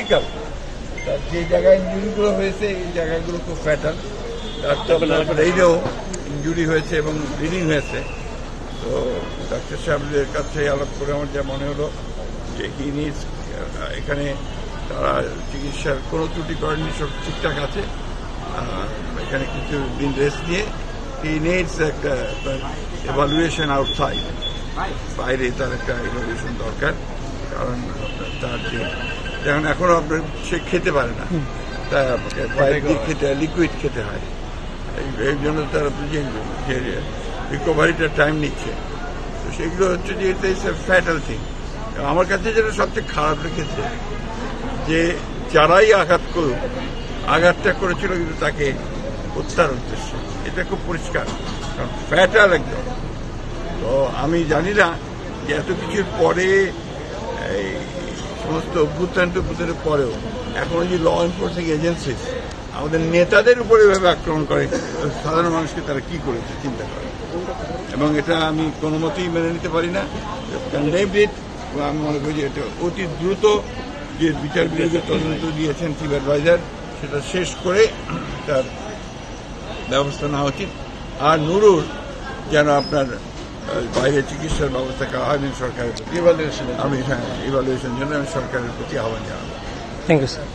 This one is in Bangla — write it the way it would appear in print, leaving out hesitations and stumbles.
ক্রিটিক্যাল। তার যে জায়গায় ইঞ্জুরিগুলো হয়েছে এই জায়গাগুলো খুব ফ্যাটাল। তারপরে এইটাও ইঞ্জুরি হয়েছে এবং ব্লিডিং হয়েছে। তো ডাক্তার সাহেবদের কাছে আলাপ করে আমার যা মনে হলো যে এখানে তারা চিকিৎসার কোনো ত্রুটি করেনি, সব ঠিকঠাক আছে। এখানে কিছু দিন রেস্ট নিয়ে হি নিডস একটা এভালুয়েশন আউটসাইড, বাইরে তার একটা এভালুয়েশন দরকার। কারণ তার যেমন এখনো আপনার সে খেতে পারে না, তাই আপনাকে পাইপ দিয়ে খেতে হয়, লিকুইড খেতে হয়। এই জন্য তার যে রিকভারিটা টাইম নিচ্ছে। তো সেগুলো হচ্ছে যে এটা ইস এ ফ্যাটাল থিং। আমার কাছে যেটা সবচেয়ে খারাপ লেগেছে যে যারাই আঘাত করুক, আঘাতটা করেছিল কিন্তু তাকে হত্যার উদ্দেশ্যে, এটা খুব পরিষ্কার, কারণ ফ্যাটাল একদম। তো আমি জানি না যে এত কিছুর পরে, এই সমস্ত অভ্যুত্থানের পরেও এখনো যে ল এনফোর্সিং এজেন্সিস আমাদের নেতাদের উপরে এভাবে আক্রমণ করে, সাধারণ মানুষকে তারা কি করেছে চিন্তা করে। এবং এটা আমি কোনো মতেই মেনে নিতে পারি না। আমি মনে করি যে এটা অতি দ্রুত যে বিচার বিভাগের তদন্ত দিয়েছেন চিফ অ্যাডভাইজার, সেটা শেষ করে তার ব্যবস্থা নেওয়া উচিত। আর নুরুর যেন আপনার বাইরে চিকিৎসার ব্যবস্থা করা হয় সরকারের প্রতি, আমি ইভালুয়েশন জন্য আমি সরকারের প্রতি আহ্বান জানাবো। Thank you sir.